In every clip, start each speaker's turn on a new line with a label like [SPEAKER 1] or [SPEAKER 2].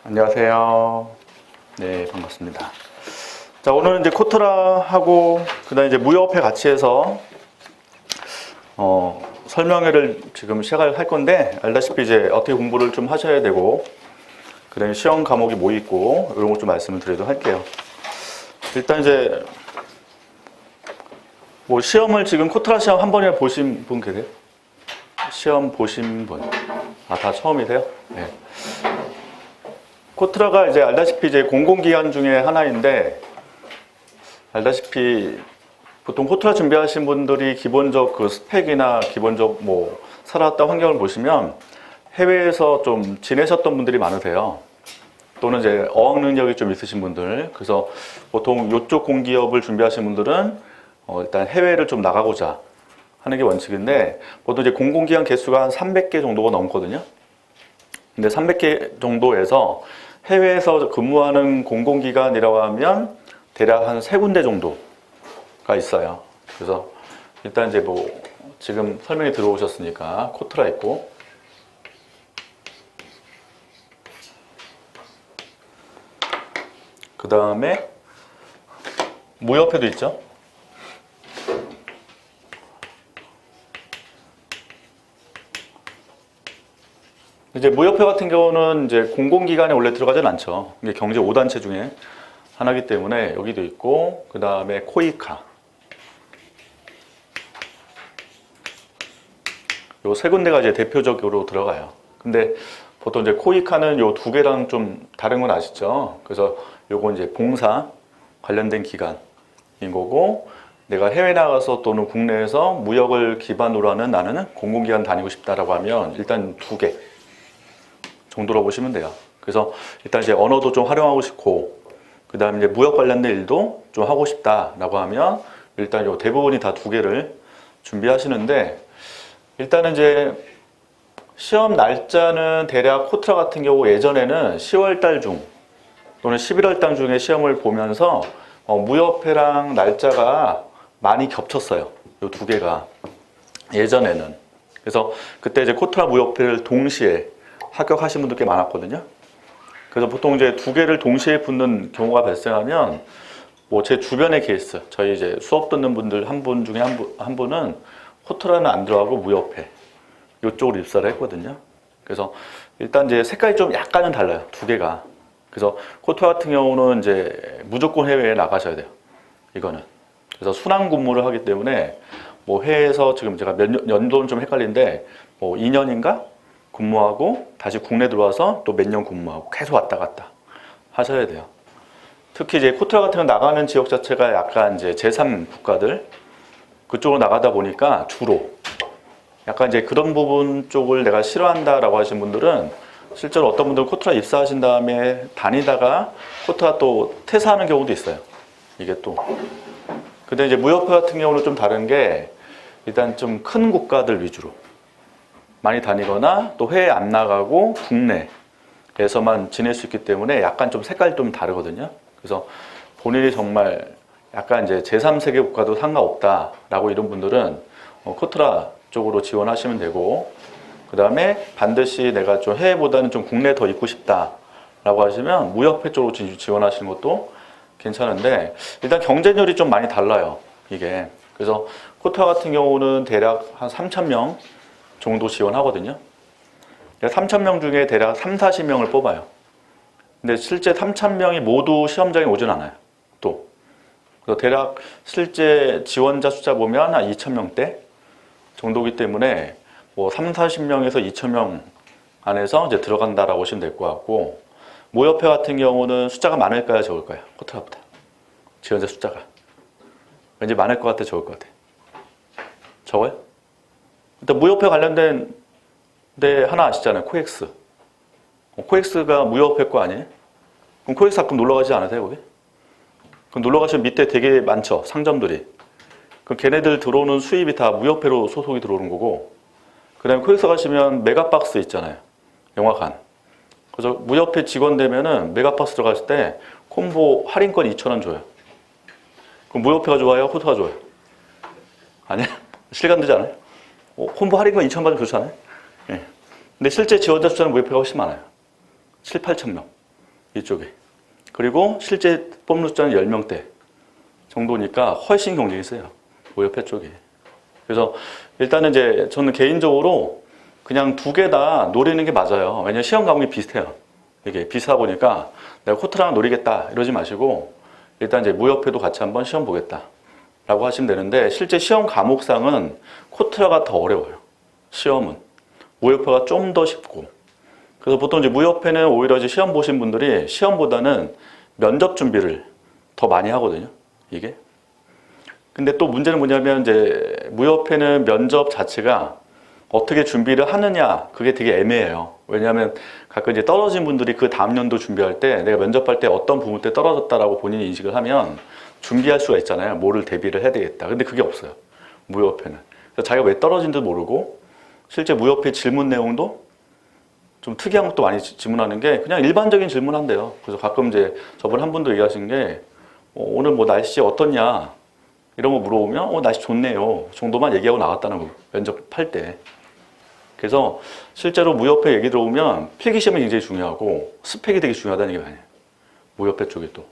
[SPEAKER 1] 안녕하세요. 네, 반갑습니다. 자, 오늘은 이제 코트라하고 그다음에 이제 무협회 같이 해서 설명회를 지금 시작을 할 건데, 알다시피 이제 어떻게 공부를 좀 하셔야 되고, 그다음에 시험 과목이 뭐 있고 이런 것 좀 말씀을 드리도록 할게요. 일단 이제 뭐 시험을 지금 코트라 시험 한 번이나 보신 분 계세요? 시험 보신 분? 아, 다 처음이세요? 네. 코트라가 이제 알다시피 이제 공공기관 중에 하나인데, 알다시피 보통 코트라 준비하신 분들이 기본적 그 스펙이나 기본적 뭐 살아왔던 환경을 보시면 해외에서 좀 지내셨던 분들이 많으세요. 또는 이제 어학 능력이 좀 있으신 분들. 그래서 보통 이쪽 공기업을 준비하신 분들은 일단 해외를 좀 나가고자 하는 게 원칙인데, 보통 이제 공공기관 개수가 한 300개 정도가 넘거든요. 근데 300개 정도에서 해외에서 근무하는 공공기관이라고 하면 대략 한 3군데 정도가 있어요. 그래서 일단 이제 뭐 지금 설명이 들어오셨으니까 코트라 있고, 그 다음에 무협회도 있죠. 이제 무협회 같은 경우는 이제 공공기관에 원래 들어가진 않죠. 이게 경제 5단체 중에 하나이기 때문에 여기도 있고, 그 다음에 코이카. 요 세 군데가 이제 대표적으로 들어가요. 근데 보통 이제 코이카는 요 두 개랑 좀 다른 건 아시죠? 그래서 요건 이제 봉사 관련된 기관인 거고, 내가 해외 나가서 또는 국내에서 무역을 기반으로 하는 나는 공공기관 다니고 싶다라고 하면 일단 두 개 정도로 보시면 돼요. 그래서 일단 이제 언어도 좀 활용하고 싶고, 그 다음에 이제 무역 관련된 일도 좀 하고 싶다라고 하면 일단 요 대부분이 다 두 개를 준비하시는데, 일단은 이제 시험 날짜는 대략 코트라 같은 경우 예전에는 10월 달 중 또는 11월 달 중에 시험을 보면서 무협회랑 날짜가 많이 겹쳤어요. 요 두 개가 예전에는. 그래서 그때 이제 코트라 무협회를 동시에 합격하신 분들 꽤 많았거든요. 그래서 보통 이제 두 개를 동시에 붙는 경우가 발생하면, 뭐 제 주변의 케이스, 저희 이제 수업 듣는 분들 한 분 중에 한 분은 코트라는 안 들어가고 무협회 이쪽으로 입사를 했거든요. 그래서 일단 이제 색깔이 좀 약간은 달라요, 두 개가. 그래서 코트라 같은 경우는 이제 무조건 해외에 나가셔야 돼요, 이거는. 그래서 순환 근무를 하기 때문에 뭐 해외에서 지금 제가 연도는 좀 헷갈린데 뭐 2년인가 근무하고 다시 국내 들어와서 또 몇 년 근무하고 계속 왔다 갔다 하셔야 돼요. 특히 이제 코트라 같은 거 나가는 지역 자체가 약간 이제 제3 국가들 그쪽으로 나가다 보니까 주로 약간 이제 그런 부분 쪽을 내가 싫어한다라고 하신 분들은 실제로 어떤 분들은 코트라 입사하신 다음에 다니다가 코트라 또 퇴사하는 경우도 있어요. 이게 또. 근데 이제 무협회 같은 경우는 좀 다른 게, 일단 좀 큰 국가들 위주로 많이 다니거나 또 해외 안 나가고 국내에서만 지낼 수 있기 때문에 약간 좀 색깔이 좀 다르거든요. 그래서 본인이 정말 약간 이제 제3세계 국가도 상관없다라고 이런 분들은 코트라 쪽으로 지원하시면 되고, 그 다음에 반드시 내가 좀 해외보다는 좀 국내에 더 있고 싶다라고 하시면 무협회 쪽으로 지원하시는 것도 괜찮은데, 일단 경쟁률이 좀 많이 달라요, 이게. 그래서 코트라 같은 경우는 대략 한 3,000명 정도 지원하거든요. 3,000명 중에 대략 3, 40명을 뽑아요. 근데 실제 3,000명이 모두 시험장에 오진 않아요, 또. 그래서 대략 실제 지원자 숫자 보면 한 2,000명대 정도이기 때문에 뭐 3, 40명에서 2,000명 안에서 이제 들어간다라고 보시면 될 것 같고, 무협회 같은 경우는 숫자가 많을까요, 적을까요? 코트라보다. 지원자 숫자가. 왠지 많을 것 같아, 적을 것 같아? 적어요? 일단 무협회 관련된 데 하나 아시잖아요. 코엑스. 코엑스가 무협회 거 아니에요? 그럼 코엑스 가끔 놀러 가지 않으세요, 거기? 그럼 놀러 가시면 밑에 되게 많죠, 상점들이. 그럼 걔네들 들어오는 수입이 다 무협회로 소속이 들어오는 거고, 그 다음에 코엑스 가시면 메가박스 있잖아요, 영화관. 그래서 무협회 직원 되면은 메가박스 들어갔을 때 콤보 할인권 2,000원 줘요. 그럼 무협회가 좋아요, 코트가 좋아요? 아니에요? 실감되지 않아요? 콤보 할인권 2,000원 받으면 좋잖아요. 예. 근데 실제 지원자 숫자는 무협회가 훨씬 많아요. 7, 8천 명. 이쪽에. 그리고 실제 뽑는 숫자는 10명대 정도니까 훨씬 경쟁이 세요. 무협회 쪽이. 그래서 일단은 이제 저는 개인적으로 그냥 두 개 다 노리는 게 맞아요. 왜냐면 시험 과목이 비슷해요. 이게 비슷하다 보니까 내가 코트라랑 노리겠다 이러지 마시고 일단 이제 무협회도 같이 한번 시험 보겠다 라고 하시면 되는데 실제 시험 과목상은 코트라가 더 어려워요. 시험은. 무협회가 좀 더 쉽고. 그래서 보통 이제 무협회는 오히려 이제 시험 보신 분들이 시험보다는 면접 준비를 더 많이 하거든요. 이게. 근데 또 문제는 뭐냐면 이제 무협회는 면접 자체가 어떻게 준비를 하느냐 그게 되게 애매해요. 왜냐하면 가끔 이제 떨어진 분들이 그 다음 연도 준비할 때 내가 면접할 때 어떤 부분 때 떨어졌다라고 본인이 인식을 하면 준비할 수가 있잖아요. 뭐를 대비를 해야 되겠다. 근데 그게 없어요. 무협회는. 그래서 자기가 왜 떨어진지도 모르고 실제 무협회 질문 내용도 좀 특이한 것도 많이 질문하는 게 그냥 일반적인 질문한대요. 그래서 가끔 이제 저번에 한 분도 얘기하신 게 오늘 뭐 날씨 어떻냐 이런 거 물어보면 날씨 좋네요 정도만 얘기하고 나갔다는 거 면접할 때. 그래서 실제로 무협회 얘기 들어보면 필기시험이 굉장히 중요하고 스펙이 되게 중요하다는 얘기가 아니에요. 무협회 쪽이 또.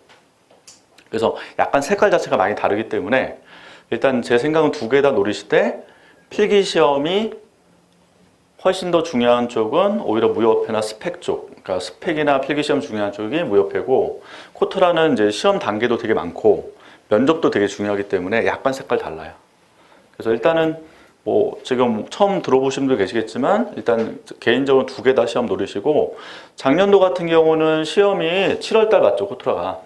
[SPEAKER 1] 그래서 약간 색깔 자체가 많이 다르기 때문에 일단 제 생각은 두 개 다 노리실 때 필기시험이 훨씬 더 중요한 쪽은 오히려 무협회나 스펙 쪽, 그러니까 스펙이나 필기시험 중요한 쪽이 무협회고 코트라는 이제 시험 단계도 되게 많고 면접도 되게 중요하기 때문에 약간 색깔 달라요. 그래서 일단은 뭐 지금 처음 들어보신 분도 계시겠지만 일단 개인적으로 두 개 다 시험 노리시고 작년도 같은 경우는 시험이 7월 달 맞죠, 코트라가.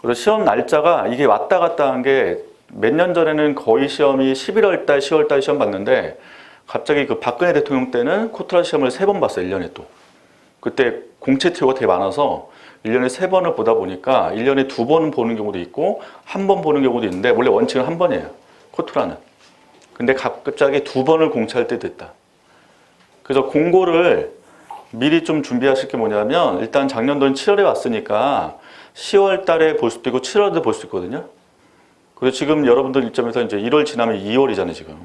[SPEAKER 1] 그래서 시험 날짜가 이게 왔다 갔다 한 게 몇 년 전에는 거의 시험이 11월 달, 10월 달 시험 봤는데 갑자기 그 박근혜 대통령 때는 코트라 시험을 3번 봤어요, 1년에 또. 그때 공채 티오가 되게 많아서 1년에 3번을 보다 보니까 1년에 2번 보는 경우도 있고 1번 보는 경우도 있는데 원래 원칙은 1번이에요, 코트라는. 근데 갑자기 2번을 공채할 때 됐다. 그래서 공고를 미리 좀 준비하실 게 뭐냐면 일단 작년도는 7월에 왔으니까 10월 달에 볼 수도 있고 7월에 볼 수 있거든요. 그리고 지금 여러분들 입장에서 이제 1월 지나면 2월이잖아요, 지금.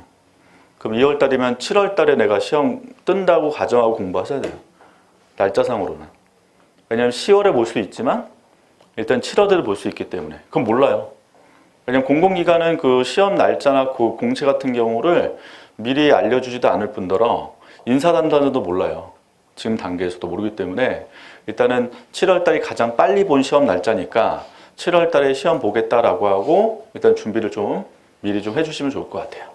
[SPEAKER 1] 그럼 2월 달이면 7월 달에 내가 시험 뜬다고 가정하고 공부하셔야 돼요. 날짜상으로는. 왜냐하면 10월에 볼 수 있지만 일단 7월에 볼 수 있기 때문에. 그건 몰라요. 왜냐하면 공공기관은 그 시험 날짜나 그 공채 같은 경우를 미리 알려주지도 않을 뿐더러 인사담당자도 몰라요. 지금 단계에서도 모르기 때문에 일단은 7월 달이 가장 빨리 본 시험 날짜니까 7월 달에 시험 보겠다라고 하고 일단 준비를 좀 미리 좀 해주시면 좋을 것 같아요.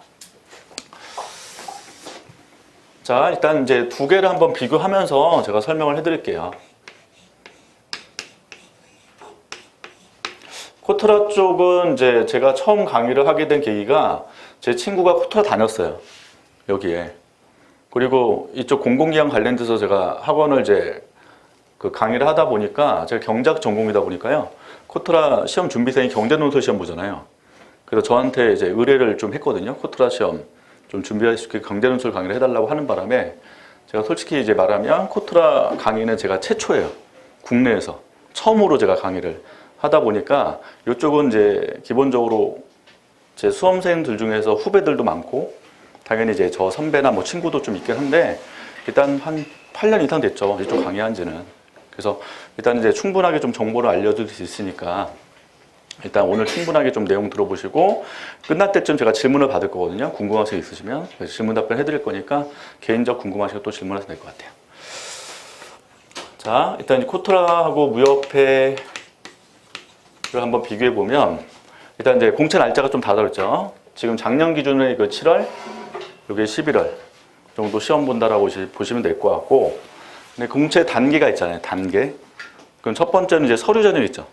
[SPEAKER 1] 자, 일단 이제 두 개를 한번 비교하면서 제가 설명을 해드릴게요. 코트라 쪽은 이제 제가 처음 강의를 하게 된 계기가 제 친구가 코트라 다녔어요. 여기에. 그리고 이쪽 공공기관 관련돼서 제가 학원을 이제 그 강의를 하다 보니까 제가 경제학 전공이다 보니까요. 코트라 시험 준비생이 경제논술 시험 보잖아요. 그래서 저한테 이제 의뢰를 좀 했거든요. 코트라 시험 좀 준비할 수 있게 경제논술 강의를 해달라고 하는 바람에 제가 솔직히 이제 말하면 코트라 강의는 제가 최초예요. 국내에서. 처음으로 제가 강의를 하다 보니까 이쪽은 이제 기본적으로 제 수험생들 중에서 후배들도 많고 당연히 이제 저 선배나 뭐 친구도 좀 있긴 한데 일단 한 8년 이상 됐죠. 이쪽 강의한 지는. 그래서 일단 이제 충분하게 좀 정보를 알려드릴 수 있으니까 일단 오늘 충분하게 좀 내용 들어보시고 끝날 때쯤 제가 질문을 받을 거거든요. 궁금하신 거 있으시면 질문 답변 해드릴 거니까 개인적 궁금하신 거 또 질문하셔도 될 것 같아요. 자, 일단 코트라하고 무협회를 한번 비교해 보면 일단 이제 공채 날짜가 좀 다르죠. 지금 작년 기준에 그 7월, 여기 11월 정도 시험 본다라고 보시면 될 것 같고, 근데 공채 단계가 있잖아요. 단계. 그럼 첫 번째는 이제 서류 전형 있죠.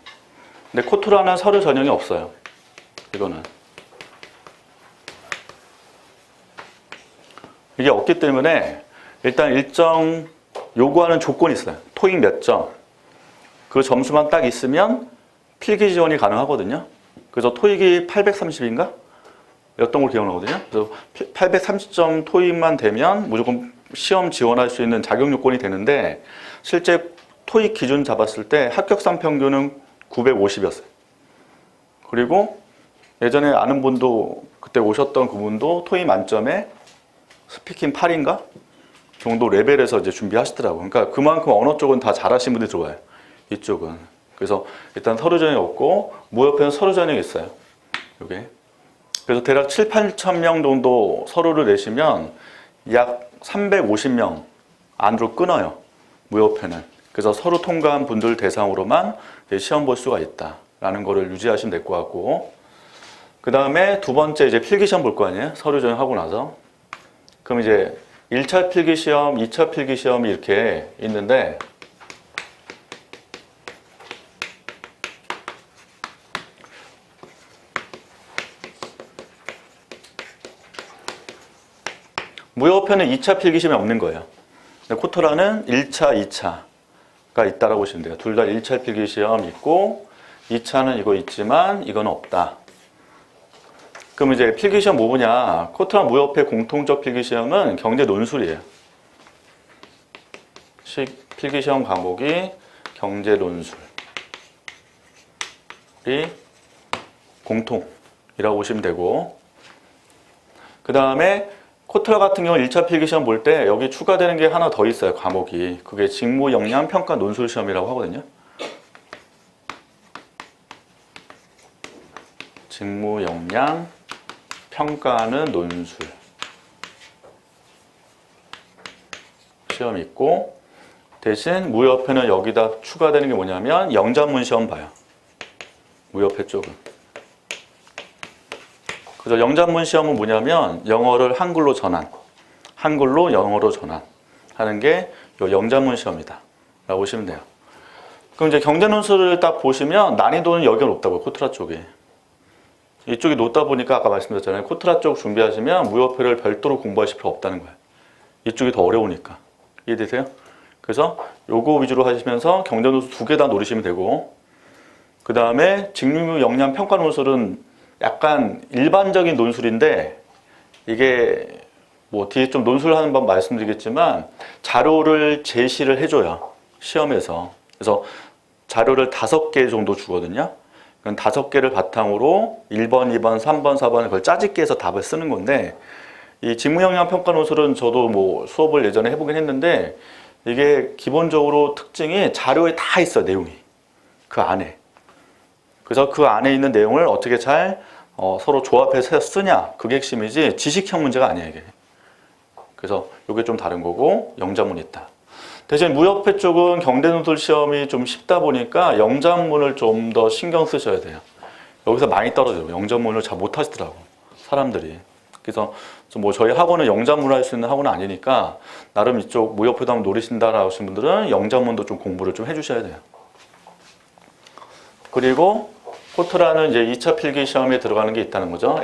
[SPEAKER 1] 근데 코트라는 서류 전형이 없어요. 이거는. 이게 없기 때문에 일단 일정 요구하는 조건이 있어요. 토익 몇 점. 그 점수만 딱 있으면 필기 지원이 가능하거든요. 그래서 토익이 830인가? 였던 걸 기억나거든요. 그래서 830점 토익만 되면 무조건 시험 지원할 수 있는 자격 요건이 되는데 실제 토익 기준 잡았을 때 합격상 평균은 950이었어요. 그리고 예전에 아는 분도 그때 오셨던 그분도 토익 만점에 스피킹 8인가? 정도 레벨에서 이제 준비하시더라고요. 그러니까 그만큼 언어 쪽은 다 잘하신 분들이 들어와요. 이쪽은. 그래서 일단 서류 전형이 없고 무협회는 서류 전형이 있어요. 요게. 그래서 대략 7, 8천 명 정도 서류를 내시면 약 350명 안으로 끊어요. 무협회는. 그래서 서류 통과한 분들 대상으로만 시험 볼 수가 있다라는 거를 유지하시면 될 것 같고, 그 다음에 두 번째 이제 필기시험 볼 거 아니에요? 서류 전형하고 나서. 그럼 이제 1차 필기시험, 2차 필기시험이 이렇게 있는데, 무협회는 2차 필기시험이 없는 거예요. 근데 코트라는 1차, 2차가 있다라고 보시면 돼요. 둘 다 1차 필기시험 있고 2차는 이거 있지만 이건 없다. 그럼 이제 필기시험 뭐냐? 코트라 무협회 공통적 필기시험은 경제 논술이에요. 필기시험 과목이 경제 논술이 공통이라고 보시면 되고, 그 다음에 코트라 같은 경우는 1차 필기시험 볼 때 여기 추가되는 게 하나 더 있어요. 과목이. 그게 직무 역량 평가 논술 시험이라고 하거든요. 직무 역량 평가하는 논술 시험이 있고, 대신 무협회는 여기다 추가되는 게 뭐냐면 영전문 시험 봐요. 무협회 쪽은. 그래서 영전문 시험은 뭐냐면 영어를 한글로 전환, 한글로 영어로 전환하는 게 이 영전문 시험이다 라고 보시면 돼요. 그럼 이제 경제논술을 딱 보시면 난이도는 여기가 높다고요. 코트라 쪽이. 이쪽이 높다 보니까 아까 말씀드렸잖아요. 코트라 쪽 준비하시면 무협회를 별도로 공부하실 필요 없다는 거예요. 이쪽이 더 어려우니까. 이해되세요? 그래서 요거 위주로 하시면서 경제논술 두 개 다 노리시면 되고, 그 다음에 직무 역량 평가 논술은 약간 일반적인 논술인데, 이게 뭐 뒤에 좀 논술하는 법 말씀드리겠지만 자료를 제시를 해줘요. 시험에서. 그래서 자료를 5개 정도 주거든요. 5개를 바탕으로 1번, 2번, 3번, 4번을 그걸 짜집게 해서 답을 쓰는 건데, 이 직무 역량 평가 논술은 저도 뭐 수업을 예전에 해보긴 했는데, 이게 기본적으로 특징이 자료에 다 있어요. 내용이. 그 안에. 그래서 그 안에 있는 내용을 어떻게 잘 서로 조합해서 쓰냐, 그게 핵심이지 지식형 문제가 아니에요, 이게. 그래서 이게 좀 다른 거고 영장문이 있다. 대신 무협회 쪽은 경제논술 시험이 좀 쉽다 보니까 영장문을 좀 더 신경 쓰셔야 돼요. 여기서 많이 떨어져요. 영장문을 잘 못하시더라고, 사람들이. 그래서 뭐 저희 학원은 영장문을 할 수 있는 학원은 아니니까 나름 이쪽 무협회도 한번 노리신다라고 하신 분들은 영장문도 좀 공부를 좀 해주셔야 돼요. 그리고 코트라는 이제 2차 필기 시험에 들어가는 게 있다는 거죠.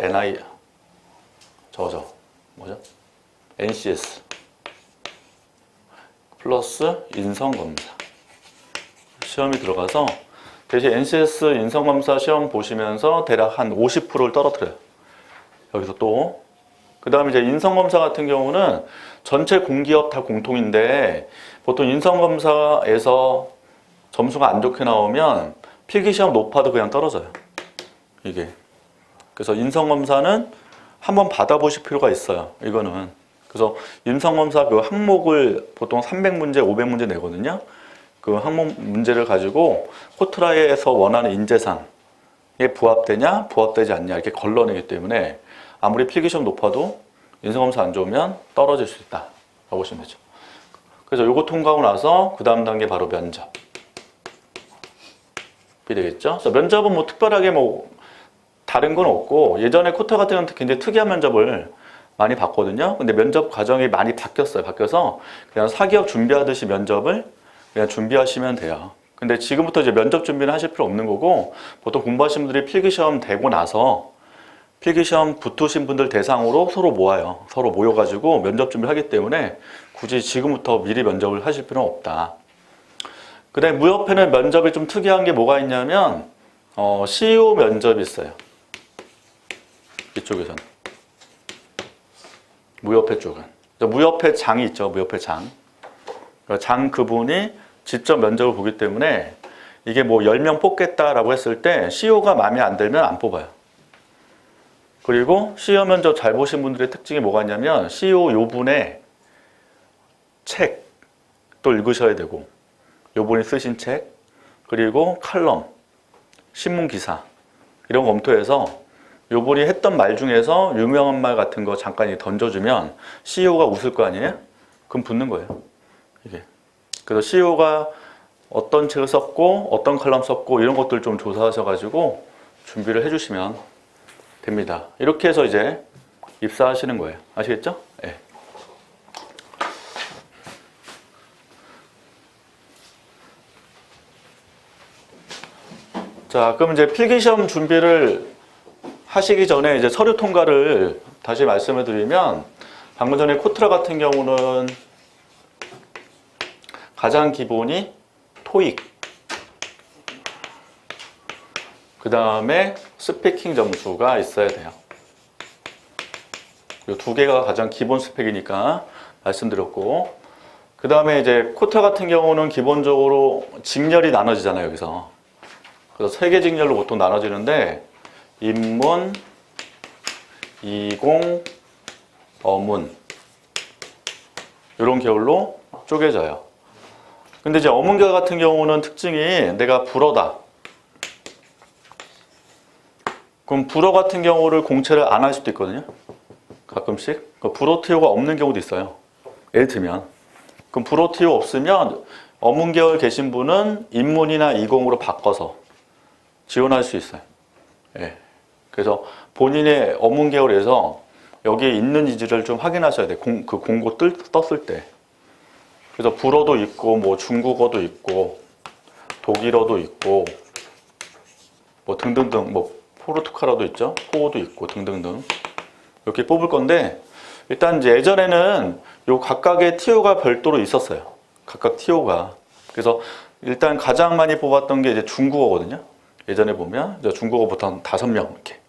[SPEAKER 1] 뭐죠? NCS 플러스 인성검사 시험이 들어가서, 대신 NCS 인성검사 시험 보시면서 대략 한 50%를 떨어뜨려요. 여기서 또. 그 다음에 이제 인성검사 같은 경우는 전체 공기업 다 공통인데, 보통 인성검사에서 점수가 안 좋게 나오면 필기시험 높아도 그냥 떨어져요. 이게. 그래서 인성검사는 한번 받아보실 필요가 있어요. 이거는. 그래서 인성검사 그 항목을 보통 300문제, 500문제 내거든요. 그 항목 문제를 가지고 코트라에서 원하는 인재상에 부합되냐, 부합되지 않냐 이렇게 걸러내기 때문에 아무리 필기시험 높아도 인성검사 안 좋으면 떨어질 수 있다 라고 보시면 되죠. 그래서 요거 통과하고 나서 그 다음 단계 바로 면접. 되겠죠? 그래서 면접은 뭐 특별하게 뭐 다른 건 없고, 예전에 코트라 같은 경우는 굉장히 특이한 면접을 많이 봤거든요. 근데 면접 과정이 많이 바뀌었어요. 바뀌어서 그냥 사기업 준비하듯이 면접을 그냥 준비하시면 돼요. 근데 지금부터 이제 면접 준비는 하실 필요 없는 거고, 보통 공부하신 분들이 필기시험 되고 나서 필기시험 붙으신 분들 대상으로 서로 모아요. 서로 모여가지고 면접 준비를 하기 때문에 굳이 지금부터 미리 면접을 하실 필요는 없다. 그 다음에 무협회는 면접이 좀 특이한 게 뭐가 있냐면 CEO 면접이 있어요. 이쪽에서는. 무협회 쪽은. 무협회 장이 있죠. 무협회 장. 장 그분이 직접 면접을 보기 때문에 이게 뭐 10명 뽑겠다라고 했을 때 CEO가 마음에 안 들면 안 뽑아요. 그리고 CEO 면접 잘 보신 분들의 특징이 뭐가 있냐면 CEO 요분의 책도 읽으셔야 되고, 요분이 쓰신 책, 그리고 칼럼, 신문 기사 이런 거 검토해서 요분이 했던 말 중에서 유명한 말 같은 거 잠깐 던져주면 CEO가 웃을 거 아니에요? 그럼 붙는 거예요. 이게. 그래서 CEO가 어떤 책을 썼고 어떤 칼럼 썼고 이런 것들 좀 조사하셔가지고 준비를 해주시면 됩니다. 이렇게 해서 이제 입사하시는 거예요. 아시겠죠? 네. 자, 그럼 이제 필기시험 준비를 하시기 전에 이제 서류 통과를 다시 말씀을 드리면, 방금 전에 코트라 같은 경우는 가장 기본이 토익, 그 다음에 스피킹 점수가 있어야 돼요. 이 두 개가 가장 기본 스펙이니까 말씀드렸고, 그 다음에 이제 코트라 같은 경우는 기본적으로 직렬이 나눠지잖아요, 여기서. 그래서 세 개 직렬로 보통 나눠지는데, 인문, 이공, 어문 이런 계열로 쪼개져요. 근데 이제 어문 계열 같은 경우는 특징이 내가 불어다. 그럼 불어 같은 경우를 공채를 안 할 수도 있거든요. 가끔씩. 불어 TO가 없는 경우도 있어요. 예를 들면. 그럼 불어 TO 없으면 어문 계열 계신 분은 인문이나 이공으로 바꿔서 지원할 수 있어요. 예. 그래서 본인의 어문 계열에서 여기에 있는지를 좀 확인하셔야 돼요. 그 공고 떴을 때. 그래서 불어도 있고, 뭐 중국어도 있고, 독일어도 있고, 뭐 등등등, 뭐 포르투갈어도 있죠. 호어도 있고 등등등. 이렇게 뽑을 건데, 일단 이제 예전에는 요 각각의 TO가 별도로 있었어요. 각각 TO가. 그래서 일단 가장 많이 뽑았던 게 이제 중국어거든요. 예전에 보면 이제 중국어부터 한 5명 이렇게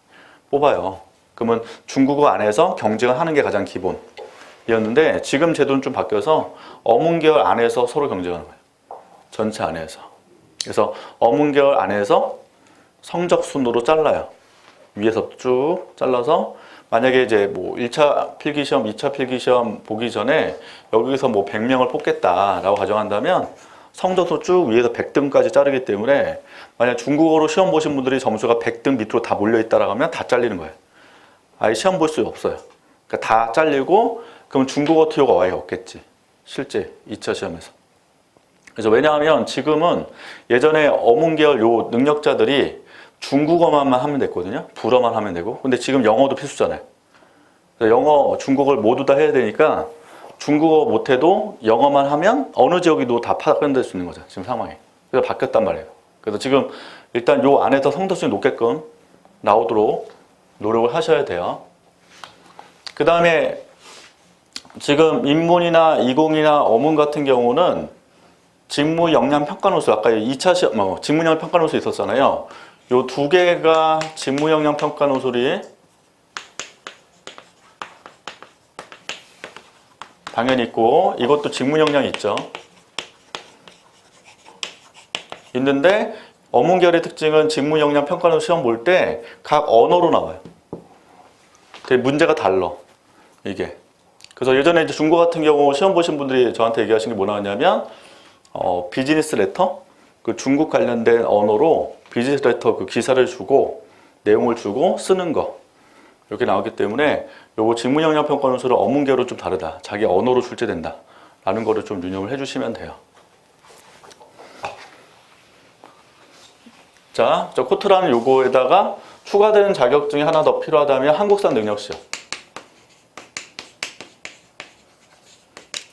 [SPEAKER 1] 뽑아요. 그러면 중국어 안에서 경쟁을 하는 게 가장 기본이었는데, 지금 제도는 좀 바뀌어서 어문 계열 안에서 서로 경쟁하는 거예요. 전체 안에서. 그래서 어문 계열 안에서 성적 순으로 잘라요. 위에서 쭉 잘라서 만약에 이제 뭐 1차 필기시험, 2차 필기시험 보기 전에 여기서 뭐 100명을 뽑겠다라고 가정한다면 성적도 쭉 위에서 100등까지 자르기 때문에, 만약 중국어로 시험 보신 분들이 점수가 100등 밑으로 다 몰려있다라고 하면 다 잘리는 거예요. 아예 시험 볼 수 없어요. 그러니까 다 잘리고, 그럼 중국어 TO가 아예 없겠지. 실제 2차 시험에서. 그래서 왜냐하면 지금은 예전에 어문 계열 요 능력자들이 중국어만 하면 됐거든요. 불어만 하면 되고. 근데 지금 영어도 필수잖아요. 그래서 영어, 중국어를 모두 다 해야 되니까 중국어 못해도 영어만 하면 어느 지역이도 다 파견될 수 있는 거죠. 지금 상황이. 그래서 바뀌었단 말이에요. 그래서 지금 일단 요 안에서 성적순이 높게끔 나오도록 노력을 하셔야 돼요. 그 다음에 지금 인문이나 이공이나 어문 같은 경우는 직무 역량 평가 노수, 아까 2차 시험, 직무 역량 평가 노수 있었잖아요. 요 두 개가 직무 역량 평가 노술이 당연히 있고, 이것도 직무 역량이 있죠. 있는데 어문 계열의 특징은 직무 역량 평가 노술 시험 볼 때 각 언어로 나와요. 되게 문제가 달라, 이게. 그래서 예전에 이제 중국어 같은 경우 시험 보신 분들이 저한테 얘기하신 게 뭐 나왔냐면, 비즈니스 레터, 그 중국 관련된 언어로 비즈니스 레터 그 기사를 주고 내용을 주고 쓰는 거 이렇게 나왔기 때문에, 요거 직무 역량 평가 논술은 어문 계열로 좀 다르다, 자기 언어로 출제된다 라는 거를 좀 유념을 해주시면 돼요. 자, 저 코트라는 요거에다가 추가되는 자격증이 하나 더 필요하다면 한국사 능력시험.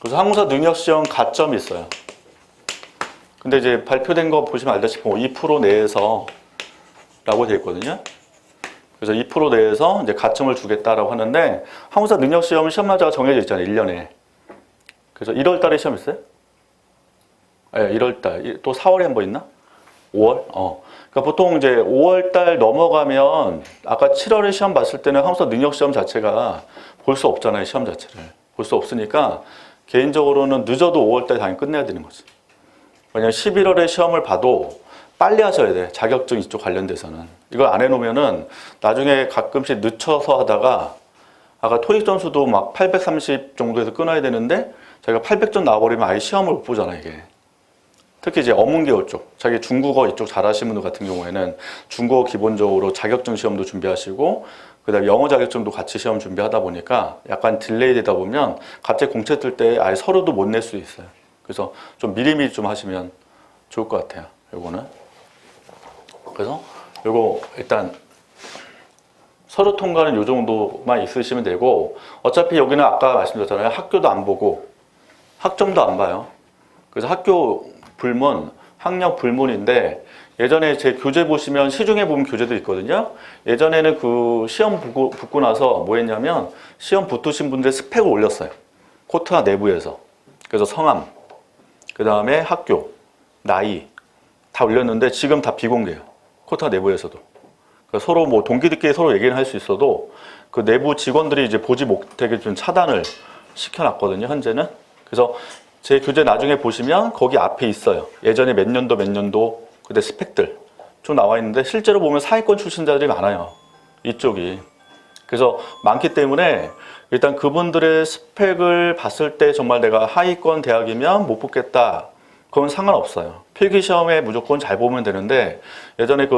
[SPEAKER 1] 그래서 한국사 능력시험 가점이 있어요. 근데 이제 발표된 거 보시면 알다시피 2% 내에서 라고 되어 있거든요. 그래서 2% 내에서 이제 가점을 주겠다라고 하는데, 한국사 능력시험 시험 날짜가 정해져 있잖아요. 1년에. 그래서 1월 달에 시험 있어요? 네, 1월 달. 또 4월에 한 번 있나? 5월? 그러니까 보통 이제 5월 달 넘어가면, 아까 7월에 시험 봤을 때는 한국사 능력시험 자체가 볼 수 없잖아요. 시험 자체를. 볼 수 없으니까 개인적으로는 늦어도 5월 달 당연히 끝내야 되는 거지. 왜냐면 11월에 시험을 봐도 빨리 하셔야 돼. 자격증 이쪽 관련돼서는. 이걸 안 해놓으면은 나중에 가끔씩 늦춰서 하다가, 아까 토익 점수도 막 830 정도에서 끊어야 되는데 자기가 800점 나와버리면 아예 시험을 못 보잖아, 이게. 특히 이제 어문계열 쪽, 자기 중국어 이쪽 잘하시는 분들 같은 경우에는 중국어 기본적으로 자격증 시험도 준비하시고 그다음에 영어 자격증도 같이 시험 준비하다 보니까 약간 딜레이 되다 보면 갑자기 공채 뜰 때 아예 서류도 못 낼 수 있어요. 그래서 좀 미리미리 좀 하시면 좋을 것 같아요. 요거는. 그래서 요거 일단 서류 통과는 요 정도만 있으시면 되고 어차피 여기는 아까 말씀드렸잖아요. 학교도 안 보고 학점도 안 봐요. 그래서 학교 불문, 학력 불문인데 예전에 제 교재 보시면 시중에 보면 교재도 있거든요. 예전에는 그 시험 붙고 나서 뭐 했냐면 시험 붙으신 분들의 스펙을 올렸어요. 코트라 내부에서. 그래서 성함, 그 다음에 학교, 나이 다 올렸는데 지금 다 비공개예요. 코트라 내부에서도. 그러니까 서로 뭐 동기들끼리 서로 얘기를 할 수 있어도 그 내부 직원들이 이제 보지 못하게 좀 차단을 시켜놨거든요. 현재는. 그래서 제 교재 나중에 보시면 거기 앞에 있어요. 예전에 몇 년도 그때 스펙들 좀 나와 있는데 실제로 보면 사회권 출신자들이 많아요. 이쪽이. 그래서 많기 때문에 일단 그분들의 스펙을 봤을 때 정말 내가 하위권 대학이면 못 붙겠다. 그건 상관없어요. 필기시험에 무조건 잘 보면 되는데 예전에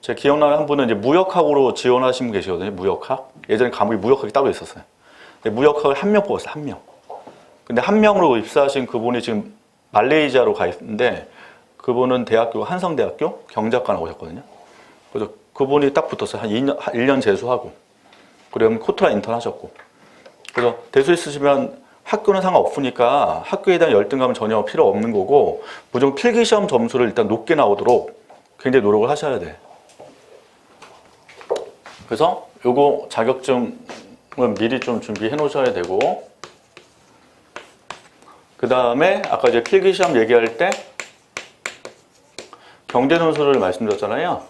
[SPEAKER 1] 제 기억나는 한 분은 이제 무역학으로 지원하신 분 계시거든요. 무역학. 예전에 과목이 무역학이 따로 있었어요. 근데 무역학을 한 명 뽑았어요. 한 명. 근데 한 명으로 입사하신 그분이 지금 말레이시아로 가 있는데 그분은 한성대학교 경제학과 나오셨거든요. 그래서 그분이 딱 붙었어요. 한 1년 재수하고. 그러면 코트라 인턴 하셨고. 그래서 대수 있으시면 학교는 상관없으니까 학교에 대한 열등감은 전혀 필요 없는 거고 무조건 필기시험 점수를 일단 높게 나오도록 굉장히 노력을 하셔야 돼. 그래서 요거 자격증은 미리 좀 준비해 놓으셔야 되고 그 다음에 아까 이제 필기시험 얘기할 때 경제논술을 말씀드렸잖아요.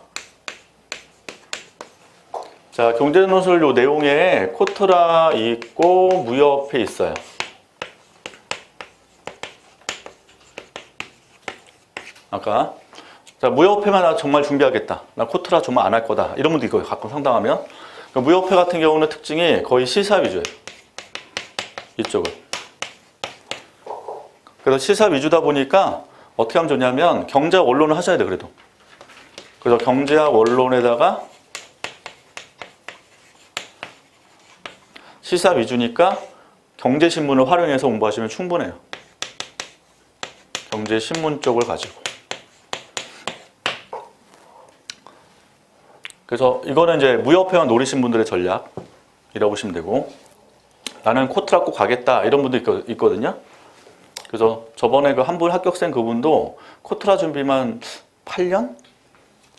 [SPEAKER 1] 자, 경제논술 요 내용에 코트라 있고 무협회 있어요. 아까 자, 무협회만 나 정말 준비하겠다. 나 코트라 정말 안 할 거다. 이런 분도 있거든요. 가끔 상담하면. 무협회 같은 경우는 특징이 거의 시사 위주예요. 이쪽은. 그래서 시사 위주다 보니까 어떻게 하면 좋냐면 경제학 원론을 하셔야 돼. 그래도. 그래서 경제학 원론에다가 시사 위주니까 경제신문을 활용해서 공부하시면 충분해요. 경제신문 쪽을 가지고. 그래서 이거는 이제 무협회원 노리신 분들의 전략이라고 보시면 되고 나는 코트라 꼭 가겠다 이런 분도 있거든요. 그래서 저번에 그 한 분 합격생 그분도 코트라 준비만 8년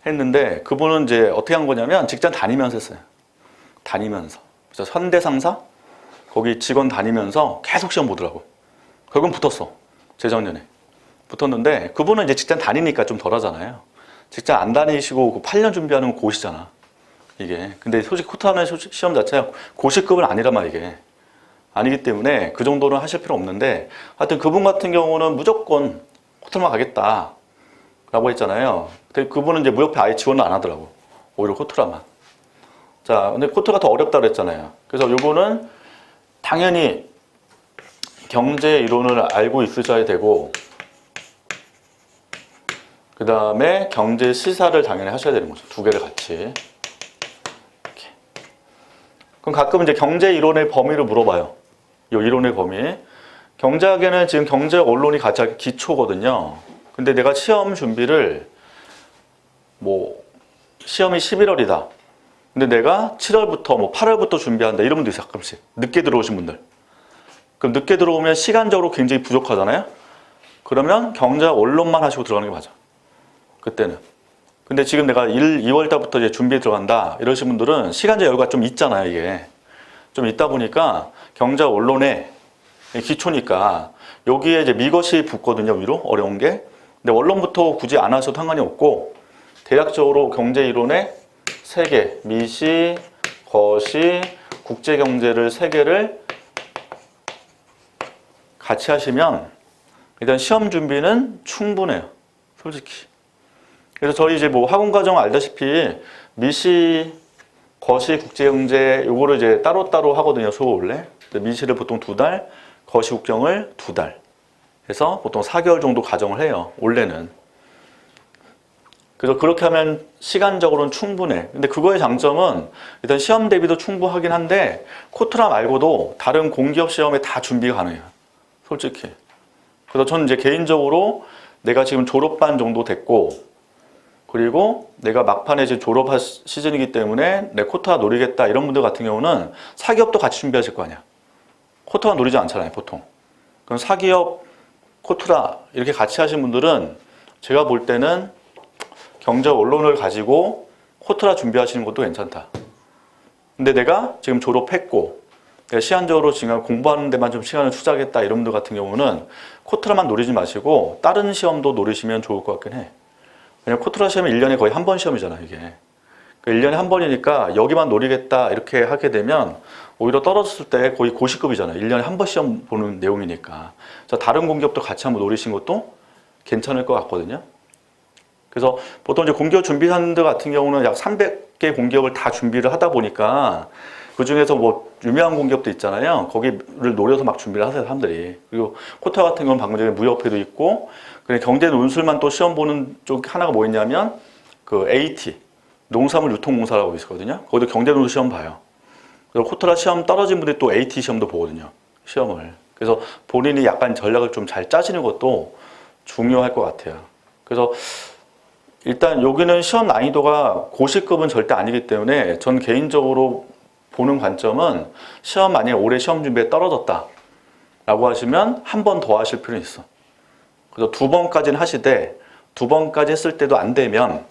[SPEAKER 1] 했는데 그분은 이제 어떻게 한 거냐면 직장 다니면서 했어요. 다니면서. 그래서 현대상사 거기 직원 다니면서 계속 시험 보더라고. 결국은 붙었어. 재작년에. 붙었는데 그분은 이제 직장 다니니까 좀 덜 하잖아요. 직장 안 다니시고 8년 준비하는 건 고시잖아. 이게. 근데 솔직히 코트라는 시험 자체가 고시급은 아니란 말이야, 이게. 아니기 때문에 그 정도는 하실 필요 없는데 하여튼 그분 같은 경우는 무조건 코트라만 가겠다 라고 했잖아요. 근데 그분은 이제 무협회 아예 지원을 안 하더라고. 오히려 코트라만. 자, 근데 코트라가 더 어렵다고 그랬잖아요. 그래서 요거는 당연히 경제 이론을 알고 있으셔야 되고 그 다음에 경제 시사를 당연히 하셔야 되는 거죠. 두 개를 같이. 이렇게. 그럼 가끔 이제 경제 이론의 범위를 물어봐요. 이 이론의 범위. 경제학에는 지금 경제 언론이 가장 기초거든요. 근데 내가 시험 준비를 시험이 11월이다. 근데 내가 7월부터 8월부터 준비한다. 이런 분도 있어요. 가끔씩. 늦게 들어오신 분들. 그럼 늦게 들어오면 시간적으로 굉장히 부족하잖아요. 그러면 경제학 언론만 하시고 들어가는 게 맞아. 그때는. 근데 지금 내가 2월 달부터 이제 준비에 들어간다. 이러신 분들은 시간적 여유가 좀 있잖아요, 이게. 좀 있다 보니까 경제학 언론의 기초니까 여기에 이제 미것이 붙거든요, 위로. 어려운 게. 근데 원론부터 굳이 안 하셔도 상관이 없고 대략적으로 경제 이론의 3개, 미시, 거시, 국제경제를 3개를 같이 하시면 일단 시험 준비는 충분해요, 솔직히. 그래서 저희 이제 학원 과정 알다시피 미시, 거시, 국제경제 요거를 이제 따로따로 하거든요, 수업 원래. 미시를 보통 2달, 거시 국경을 2달 해서 보통 4개월 정도 가정을 해요. 원래는. 그래서 그렇게 하면 시간적으로는 충분해. 근데 그거의 장점은 일단 시험 대비도 충분하긴 한데 코트라 말고도 다른 공기업 시험에 다 준비가 가능해요. 솔직히. 그래서 저는 이제 개인적으로 내가 지금 졸업반 정도 됐고 그리고 내가 막판에 이제 졸업할 시즌이기 때문에 내 코트라 노리겠다 이런 분들 같은 경우는 사기업도 같이 준비하실 거 아니야. 코트라 노리지 않잖아요, 보통. 그럼 사기업, 코트라 이렇게 같이 하신 분들은 제가 볼 때는 경적 언론을 가지고 코트라 준비하시는 것도 괜찮다. 근데 내가 지금 졸업했고 내가 시간적으로 지금 공부하는 데만 좀 시간을 투자하겠다 이런 분들 같은 경우는 코트라만 노리지 마시고 다른 시험도 노리시면 좋을 것 같긴 해. 왜냐면 코트라 시험이 1년에 거의 한 번 시험이잖아, 이게. 1년에 한 번이니까 여기만 노리겠다 이렇게 하게 되면 오히려 떨어졌을 때 거의 고시급이잖아요. 1년에 한 번 시험 보는 내용이니까. 그래서 다른 공기업도 같이 한번 노리신 것도 괜찮을 것 같거든요. 그래서 보통 이제 공기업 준비하는 데 같은 경우는 약 300개 공기업을 다 준비를 하다 보니까 그 중에서 뭐 유명한 공기업도 있잖아요. 거기를 노려서 막 준비를 하세요, 사람들이. 그리고 코타 같은 경우는 방금 전에 무협회도 있고, 그냥 경제 논술만 또 시험 보는 쪽 하나가 뭐 있냐면 그 AT, 농산물 유통공사라고 있거든요. 거기도 경제 논술 시험 봐요. 그래서 코트라 시험 떨어진 분들이 또 AT 시험도 보거든요, 시험을. 그래서 본인이 약간 전략을 좀 잘 짜시는 것도 중요할 것 같아요. 그래서 일단 여기는 시험 난이도가 고시급은 절대 아니기 때문에 전 개인적으로 보는 관점은 시험 만약에 올해 시험 준비에 떨어졌다 라고 하시면 한 번 더 하실 필요는 있어. 그래서 2번까지는 하시되 2번까지 했을 때도 안 되면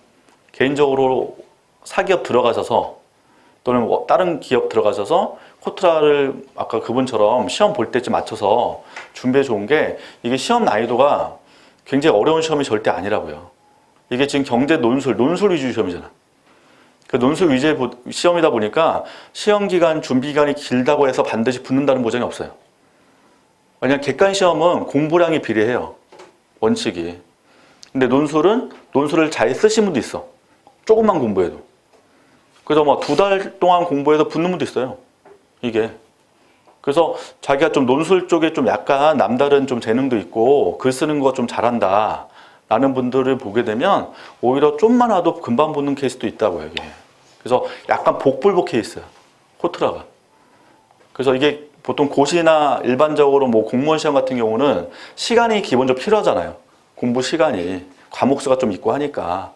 [SPEAKER 1] 개인적으로 사기업 들어가셔서 또는 뭐 다른 기업 들어가셔서 코트라를 아까 그분처럼 시험 볼 때쯤 맞춰서 준비해 좋은 게 이게 시험 난이도가 굉장히 어려운 시험이 절대 아니라고요. 이게 지금 경제 논술 위주 시험이잖아. 그 논술 위주의 시험이다 보니까 시험 기간, 준비 기간이 길다고 해서 반드시 붙는다는 보장이 없어요. 왜냐하면 객관 시험은 공부량이 비례해요. 원칙이. 근데 논술을 잘 쓰신 분도 있어. 조금만 공부해도. 그래서 뭐 2달 동안 공부해서 붙는 분도 있어요. 이게. 그래서 자기가 좀 논술 쪽에 좀 약간 남다른 좀 재능도 있고 글 쓰는 거 좀 잘한다 라는 분들을 보게 되면 오히려 좀만 와도 금방 붙는 케이스도 있다고요, 이게. 그래서 약간 복불복 케이스야, 코트라가. 그래서 이게 보통 고시나 일반적으로 뭐 공무원 시험 같은 경우는 시간이 기본적으로 필요하잖아요. 공부 시간이. 과목수가 좀 있고 하니까.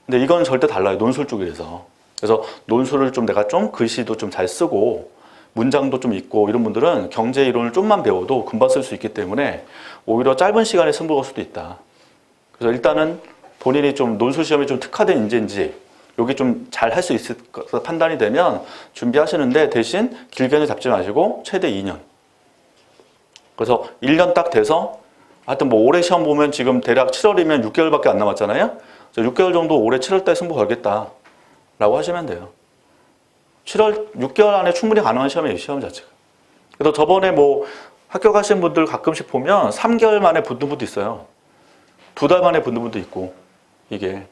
[SPEAKER 1] 근데 이건 절대 달라요, 논술 쪽이라서. 그래서 논술을 좀 내가 좀 글씨도 좀 잘 쓰고 문장도 좀 있고 이런 분들은 경제 이론을 좀만 배워도 금방 쓸 수 있기 때문에 오히려 짧은 시간에 승부할 수도 있다. 그래서 일단은 본인이 좀 논술 시험에 좀 특화된 인재인지 여기 좀 잘 할 수 있을 것 판단이 되면 준비하시는데 대신 길게는 잡지 마시고 최대 2년. 그래서 1년 딱 돼서 하여튼 뭐 올해 시험 보면 지금 대략 7월이면 6개월밖에 안 남았잖아요. 6개월 정도 올해 7월달에 승부 걸겠다 라고 하시면 돼요. 6개월 안에 충분히 가능한 시험이에요, 시험 자체가. 그래서 저번에 뭐 학교 가신 분들 가끔씩 보면 3개월 만에 붙는 분도 있어요. 2달 만에 붙는 분도 있고, 이게.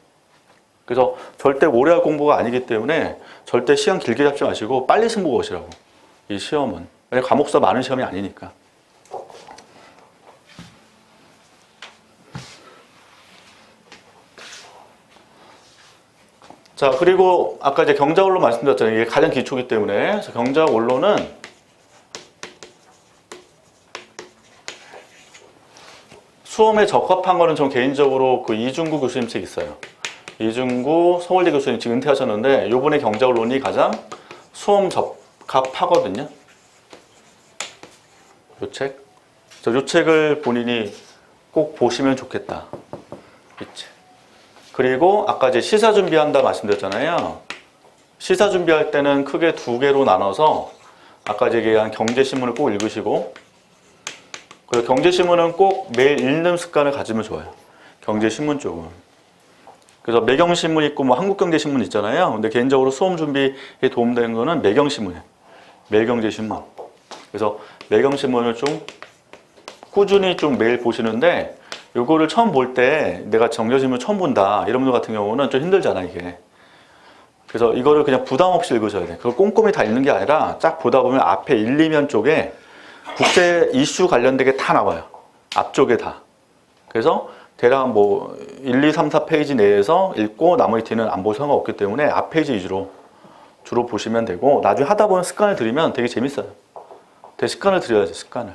[SPEAKER 1] 그래서 절대 오래 할 공부가 아니기 때문에 절대 시간 길게 잡지 마시고 빨리 승부 거시라고, 이 시험은. 왜냐면 과목수가 많은 시험이 아니니까. 자, 그리고 아까 이제 경작 언론 말씀드렸잖아요. 이게 가장 기초이기 때문에. 그래서 경작 언론은 수험에 적합한 거는 전 개인적으로 그 이중구 교수님 책 있어요. 이중구 서울대 교수님 지금 은퇴하셨는데 요번에 경작 언론이 가장 수험 적합하거든요. 요 책. 요 책을 본인이 꼭 보시면 좋겠다. 이 책. 그리고 아까 이제 시사 준비한다 말씀드렸잖아요. 시사 준비할 때는 크게 2개로 나눠서 아까 이제 얘기한 경제신문을 꼭 읽으시고, 그리고 경제신문은 꼭 매일 읽는 습관을 가지면 좋아요. 경제신문 쪽은. 그래서 매경신문 있고 뭐 한국경제신문 있잖아요. 근데 개인적으로 수험 준비에 도움되는 거는 매경신문이에요. 매일경제신문. 그래서 매경신문을 좀 꾸준히 좀 매일 보시는데, 요거를 처음 볼 때 내가 경제신문 처음 본다 이런 분들 같은 경우는 좀 힘들잖아, 이게. 그래서 이거를 그냥 부담 없이 읽으셔야 돼. 그걸 꼼꼼히 다 읽는 게 아니라 쫙 보다 보면 앞에 1, 2면 쪽에 국제 이슈 관련되게 다 나와요. 앞쪽에 다. 그래서 대략 뭐 1, 2, 3, 4페이지 내에서 읽고 나머지 뒤는 안 볼 상관 없기 때문에 앞 페이지 위주로 주로 보시면 되고, 나중에 하다 보면 습관을 들이면 되게 재밌어요. 되게 습관을 들여야지, 습관을.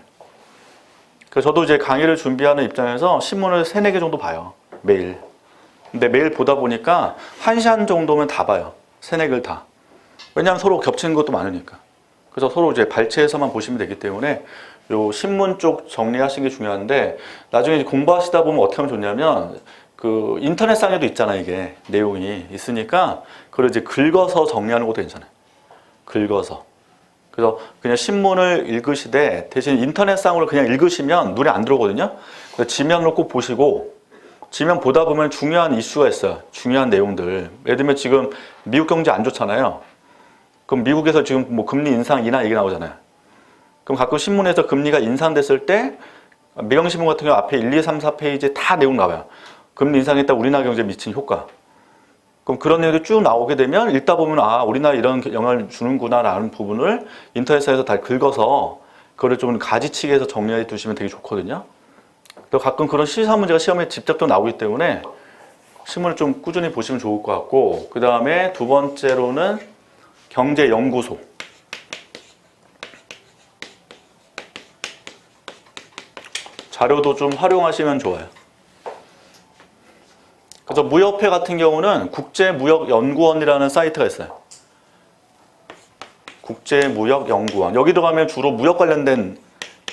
[SPEAKER 1] 그래서 저도 이제 강의를 준비하는 입장에서 신문을 3, 4개 정도 봐요. 매일. 근데 매일 보다 보니까 1시간 정도면 다 봐요. 3, 4개를 다. 왜냐하면 서로 겹치는 것도 많으니까. 그래서 서로 이제 발췌해서만 보시면 되기 때문에 요 신문 쪽 정리하시는 게 중요한데, 나중에 공부하시다 보면 어떻게 하면 좋냐면, 그 인터넷상에도 있잖아, 이게 내용이 있으니까 그걸 이제 긁어서 정리하는 것도 괜찮아요. 긁어서. 그래서 그냥 신문을 읽으시되 대신 인터넷상으로 그냥 읽으시면 눈에 안 들어오거든요. 그래서 지면을 꼭 보시고, 지면 보다 보면 중요한 이슈가 있어요. 중요한 내용들. 예를 들면 지금 미국 경제 안 좋잖아요. 그럼 미국에서 지금 뭐 금리 인상, 인하 얘기 나오잖아요. 그럼 가끔 신문에서 금리가 인상됐을 때 매경신문 같은 경우 앞에 1, 2, 3, 4페이지에 다 내용 나와요. 금리 인상했다 우리나라 경제에 미친 효과. 그럼 그런 내용이 쭉 나오게 되면 읽다 보면 아, 우리나라 이런 영향을 주는구나 라는 부분을 인터넷에서 다 긁어서 그거를 좀 가지치기해서 정리해 두시면 되게 좋거든요. 또 가끔 그런 시사 문제가 시험에 직접도 나오기 때문에 신문을 좀 꾸준히 보시면 좋을 것 같고, 그 다음에 두 번째로는 경제연구소. 자료도 좀 활용하시면 좋아요. 그래서 무역회 같은 경우는 국제무역연구원이라는 사이트가 있어요. 국제무역연구원. 여기 들어가면 주로 무역 관련된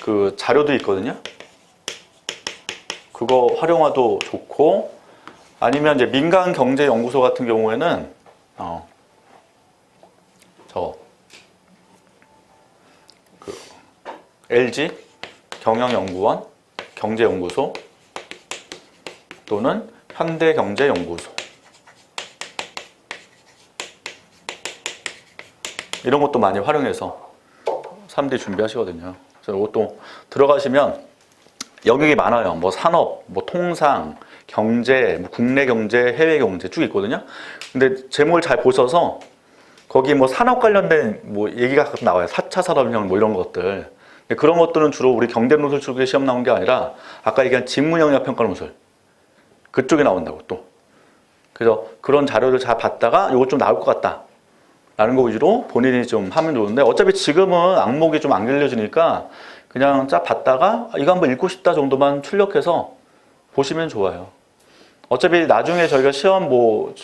[SPEAKER 1] 그 자료도 있거든요. 그거 활용해도 좋고, 아니면 이제 민간경제연구소 같은 경우에는 LG 경영연구원, 경제연구소 또는 현대경제연구소, 이런 것도 많이 활용해서 사람들이 준비하시거든요. 그래서 이것도 들어가시면 영역이 많아요. 뭐 산업, 뭐 통상, 경제, 뭐 국내 경제, 해외 경제 쭉 있거든요. 근데 제목을 잘 보셔서 거기 뭐 산업 관련된 뭐 얘기가 가끔 나와요. 4차 산업혁명 뭐 이런 것들. 그런 것들은 주로 우리 경제 논술 쪽에 시험 나온 게 아니라 아까 얘기한 직무영역 평가 논술 그쪽에 나온다고 또. 그래서 그런 자료를 잘 봤다가 이거 좀 나올 것 같다 라는 거 위주로 본인이 좀 하면 좋은데, 어차피 지금은 악목이 좀 안 길려지니까 그냥 쫙 봤다가 이거 한번 읽고 싶다 정도만 출력해서 보시면 좋아요. 어차피 나중에 저희가 시험 뭐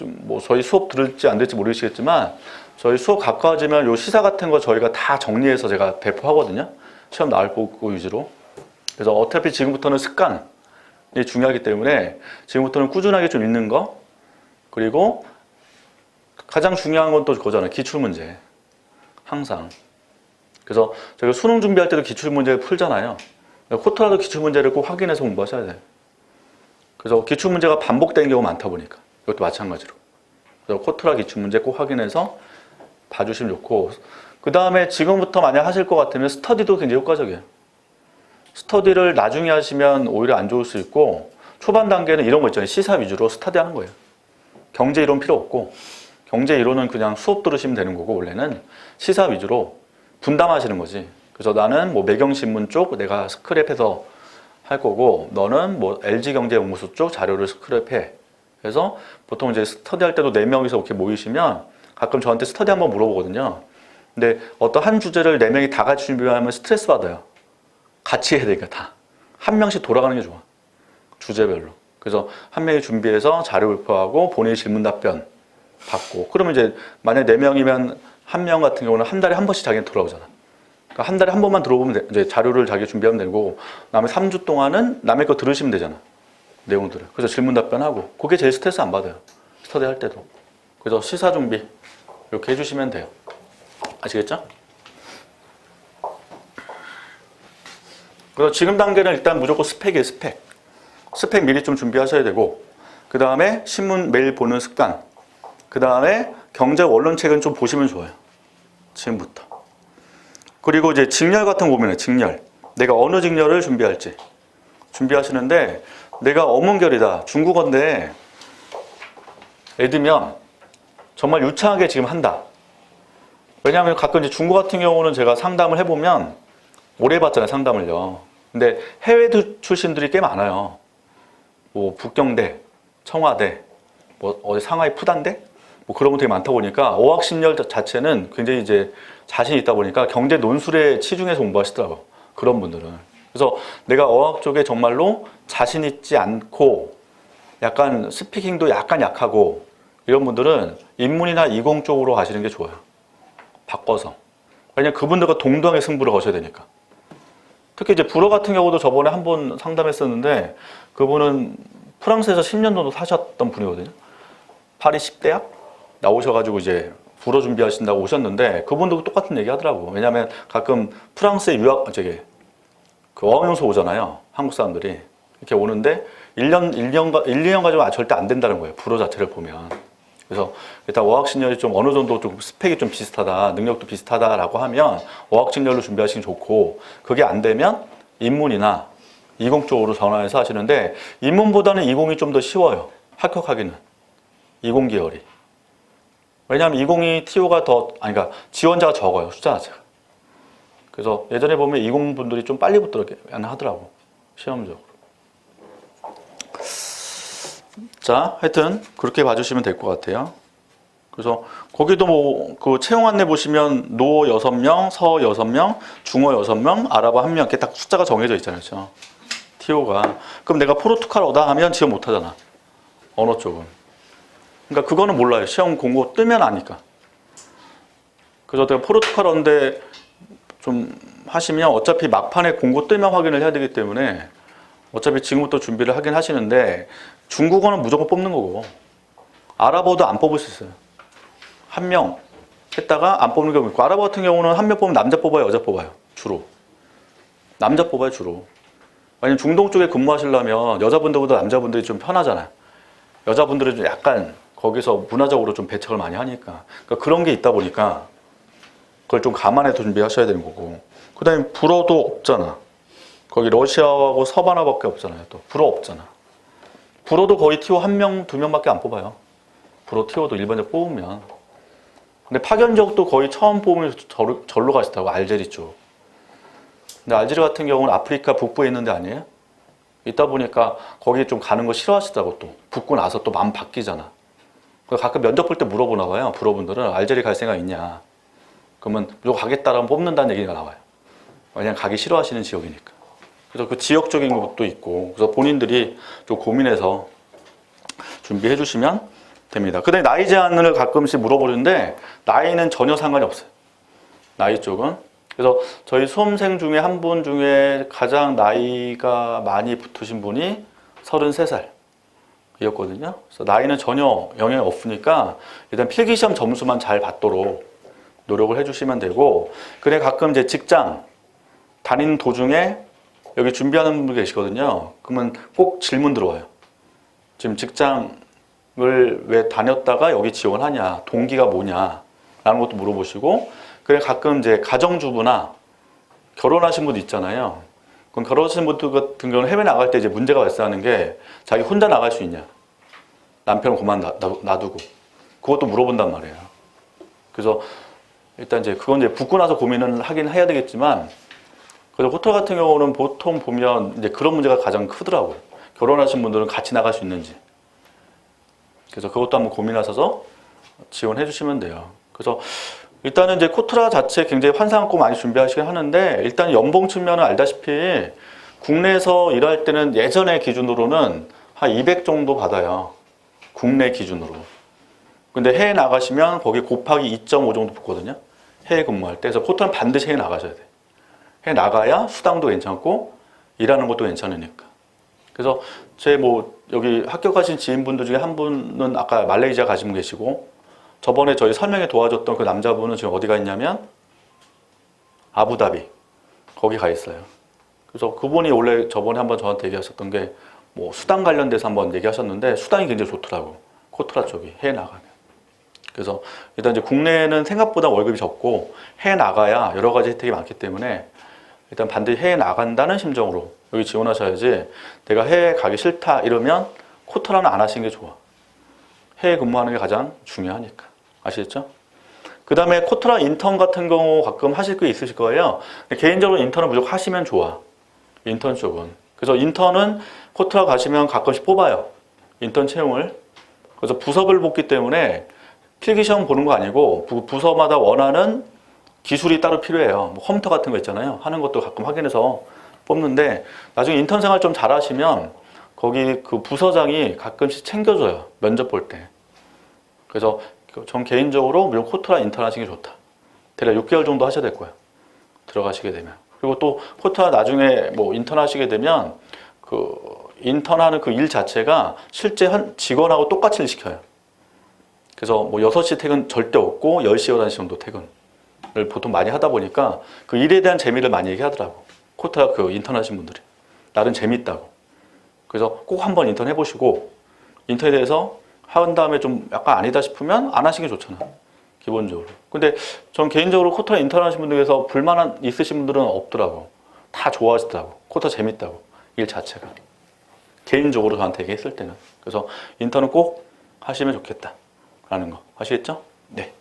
[SPEAKER 1] 저희 수업 들을지 안 들을지 모르시겠지만 저희 수업 가까워지면 요 시사 같은 거 저희가 다 정리해서 제가 배포하거든요. 시험 나올 거 위주로. 그래서 어차피 지금부터는 습관이 중요하기 때문에 지금부터는 꾸준하게 좀 읽는 거, 그리고 가장 중요한 건 또 그거잖아요. 기출문제. 항상. 그래서 저희가 수능 준비할 때도 기출문제를 풀잖아요. 코트라도 기출문제를 꼭 확인해서 공부하셔야 돼요. 그래서 기출문제가 반복되는 경우가 많다 보니까 이것도 마찬가지로. 그래서 코트라 기출문제 꼭 확인해서 봐주시면 좋고, 그 다음에 지금부터 만약 하실 것 같으면 스터디도 굉장히 효과적이에요. 스터디를 나중에 하시면 오히려 안 좋을 수 있고, 초반 단계는 이런 거 있잖아요. 시사 위주로 스터디 하는 거예요. 경제 이론 필요 없고, 경제 이론은 그냥 수업 들으시면 되는 거고, 원래는 시사 위주로 분담하시는 거지. 그래서 나는 뭐 매경신문 쪽 내가 스크랩해서 할 거고, 너는 뭐 LG경제연구소 쪽 자료를 스크랩해. 그래서 보통 이제 스터디 할 때도 4명이서 이렇게 모이시면 가끔 저한테 스터디 한번 물어보거든요. 근데 어떤 한 주제를 4명이 다 같이 준비하면 스트레스 받아요. 같이 해야 되니까 다. 한 명씩 돌아가는 게 좋아. 주제별로. 그래서 한 명이 준비해서 자료 발표하고 본인이 질문 답변 받고. 그러면 이제 만약 4명이면 한 명 같은 경우는 한 달에 한 번씩 자기는 돌아오잖아. 그러니까 한 달에 한 번만 들어보면 이제 자료를 자기가 준비하면 되고, 그다음에 3주 동안은 남의 거 들으시면 되잖아. 내용들을. 그래서 질문 답변하고. 그게 제일 스트레스 안 받아요. 스터디 할 때도. 그래서 시사 준비 이렇게 해주시면 돼요. 아시겠죠? 그래서 지금 단계는 일단 무조건 스펙이에요. 스펙 미리 좀 준비하셔야 되고, 그 다음에 신문 매일 보는 습관, 그 다음에 경제 원론책은 좀 보시면 좋아요. 지금부터. 그리고 이제 직렬 같은 거 보면 직렬. 내가 어느 직렬을 준비할지 준비하시는데, 내가 어문결이다. 중국어인데 예를 들면 정말 유창하게 지금 한다. 왜냐하면 가끔 이제 중국 같은 경우는 제가 상담을 해보면 오래 봤잖아요. 상담을요. 근데 해외 출신들이 꽤 많아요. 뭐 북경대, 청와대, 뭐 어디 상하이 푸단대, 뭐 그런 거 되게 많다 보니까 어학신열 자체는 굉장히 이제 자신 있다 보니까 경제 논술에 치중해서 공부하시더라고. 그런 분들은. 그래서 내가 어학 쪽에 정말로 자신 있지 않고 약간 스피킹도 약간 약하고 이런 분들은 인문이나 이공 쪽으로 가시는 게 좋아요. 바꿔서. 왜냐면 그분들과 동등하게 승부를 거셔야 되니까. 특히 이제 불어 같은 경우도 저번에 한 번 상담했었는데 그분은 프랑스에서 10년 정도 사셨던 분이거든요. 파리 10대학 나오셔가지고 이제 불어 준비하신다고 오셨는데 그분도 똑같은 얘기 하더라고. 왜냐하면 가끔 프랑스에 그 어학연수 오잖아요. 한국 사람들이. 이렇게 오는데 2년 가지고 절대 안 된다는 거예요. 불어 자체를 보면. 그래서 일단 어학신열이 좀 어느 정도 좀 스펙이 좀 비슷하다, 능력도 비슷하다라고 하면 어학신열로 준비하시면 좋고 그게 안 되면 인문이나 이공 쪽으로 전환해서 하시는데 인문보다는 이공이 좀 더 쉬워요. 합격하기는. 이공 계열이. 왜냐하면 이공이 TO가 그러니까 지원자가 적어요. 숫자 자체가. 그래서 예전에 보면 이공 분들이 좀 빨리 붙더라고요. 하더라고. 시험적으로. 자, 하여튼 그렇게 봐주시면 될 것 같아요. 그래서 거기도 뭐 그 채용 안내 보시면 노 6명, 서 6명, 중어 6명, 아랍어 1명 이렇게 딱 숫자가 정해져 있잖아요. 그렇죠? TO가. 그럼 내가 포르투갈어다 하면 지원 못 하잖아. 언어 쪽은. 그러니까 그거는 몰라요. 시험 공고 뜨면 아니까. 그래서 내가 포르투갈어인데 좀 하시면 어차피 막판에 공고 뜨면 확인을 해야 되기 때문에 어차피 지금부터 준비를 하긴 하시는데 중국어는 무조건 뽑는 거고 아랍어도 안 뽑을 수 있어요. 한 명 했다가 안 뽑는 경우 있고 아랍어 같은 경우는 한 명 뽑으면 남자 뽑아요, 여자 뽑아요. 주로. 남자 뽑아요, 주로. 왜냐면 중동 쪽에 근무하시려면 여자분들보다 남자분들이 좀 편하잖아요. 여자분들은 좀 약간 거기서 문화적으로 좀 배척을 많이 하니까. 그러니까 그런 게 있다 보니까 그걸 좀 감안해서 준비하셔야 되는 거고. 그 다음에 불어도 없잖아. 거기 러시아하고 서바나밖에 없잖아요. 또 불어 없잖아. 불어도 거의 TO 1명, 2명밖에 안 뽑아요. 불어 TO도 일반적 뽑으면. 근데 파견적도 거의 처음 뽑으면 절로 가시더라고. 알제리 쪽. 근데 알제리 같은 경우는 아프리카 북부에 있는 데 아니에요? 있다 보니까 거기 좀 가는 거 싫어하시더라고 또. 붙고 나서 또 마음 바뀌잖아. 가끔 면접 볼 때 물어보나 봐요. 불어분들은 알제리 갈 생각 있냐. 그러면 무조건 가겠다라면 뽑는다는 얘기가 나와요. 왜냐면 가기 싫어하시는 지역이니까. 그래서 그 지역적인 것도 있고 그래서 본인들이 좀 고민해서 준비해 주시면 됩니다. 그 다음에 나이 제한을 가끔씩 물어보는데 나이는 전혀 상관이 없어요. 나이 쪽은. 그래서 저희 수험생 중에 한 분 중에 가장 나이가 많이 붙으신 분이 33살 이었거든요. 그래서 나이는 전혀 영향이 없으니까 일단 필기시험 점수만 잘 받도록 노력을 해주시면 되고 그래 가끔 이제 직장 다니는 도중에 여기 준비하는 분 계시거든요. 그러면 꼭 질문 들어와요. 지금 직장을 왜 다녔다가 여기 지원하냐, 동기가 뭐냐 라는 것도 물어보시고 그래 가끔 이제 가정주부나 결혼하신 분도 있잖아요. 그럼 결혼하신 분들 같은 경우는 해외 나갈 때 이제 문제가 발생하는 게 자기 혼자 나갈 수 있냐, 남편을 그만 놔두고 그것도 물어본단 말이에요. 그래서 일단 이제 그건 이제 붙고 나서 고민을 하긴 해야 되겠지만 그래서 호텔 같은 경우는 보통 보면 이제 그런 문제가 가장 크더라고요. 결혼하신 분들은 같이 나갈 수 있는지. 그래서 그것도 한번 고민하셔서 지원해 주시면 돼요. 그래서 일단은 이제 코트라 자체 굉장히 환상하고 많이 준비하시긴 하는데 일단 연봉 측면은 알다시피 국내에서 일할 때는 예전의 기준으로는 한 200 정도 받아요. 국내 기준으로. 근데 해외 나가시면 거기 곱하기 2.5 정도 붙거든요. 해외 근무할 때. 그래서 코트라는 반드시 해외 나가셔야 돼. 해 나가야 수당도 괜찮고 일하는 것도 괜찮으니까. 그래서 제 뭐 여기 합격하신 지인분들 중에 한 분은 아까 말레이시아 가신 분 계시고 저번에 저희 설명회 도와줬던 그 남자분은 지금 어디 가 있냐면 아부다비 거기 가 있어요. 그래서 그분이 원래 저번에 한번 저한테 얘기하셨던 게 뭐 수당 관련돼서 한번 얘기하셨는데 수당이 굉장히 좋더라고. 코트라 쪽이 해외 나가면. 그래서 일단 이제 국내는 생각보다 월급이 적고 해외 나가야 여러 가지 혜택이 많기 때문에 일단 반드시 해외 나간다는 심정으로 여기 지원하셔야지 내가 해외 가기 싫다 이러면 코트라는 안 하시는 게 좋아. 해외 근무하는 게 가장 중요하니까. 아시겠죠? 그 다음에 코트라 인턴 같은 경우 가끔 하실 게 있으실 거예요. 개인적으로 인턴은 무조건 하시면 좋아. 인턴 쪽은. 그래서 인턴은 코트라 가시면 가끔씩 뽑아요. 인턴 채용을. 그래서 부서별 뽑기 때문에 필기시험 보는 거 아니고 부서마다 원하는 기술이 따로 필요해요. 뭐 컴퓨터 같은 거 있잖아요. 하는 것도 가끔 확인해서 뽑는데 나중에 인턴 생활 좀 잘하시면 거기 그 부서장이 가끔씩 챙겨줘요. 면접 볼 때. 그래서 전 개인적으로 물론 코트라 인턴 하시는 게 좋다. 대략 6개월 정도 하셔야 될 거예요. 들어가시게 되면. 그리고 또 코트라 나중에 뭐 인턴 하시게 되면 그 인턴하는 그 일 자체가 실제 한 직원하고 똑같이 일 시켜요. 그래서 뭐 6시 퇴근 절대 없고 10시, 11시 정도 퇴근을 보통 많이 하다 보니까 그 일에 대한 재미를 많이 얘기하더라고. 코트라 그 인턴 하신 분들이. 나름 재밌다고. 그래서 꼭 한번 인턴 해보시고 인턴에 대해서 한 다음에 좀 약간 아니다 싶으면 안 하시는 게 좋잖아. 기본적으로. 근데 전 개인적으로 코트라 인턴 하신 분들 중에서 불만 있으신 분들은 없더라고. 다 좋아하시더라고. 코트라 재밌다고. 일 자체가. 개인적으로 저한테 얘기했을 때는. 그래서 인턴은 꼭 하시면 좋겠다. 라는 거. 아시겠죠? 네.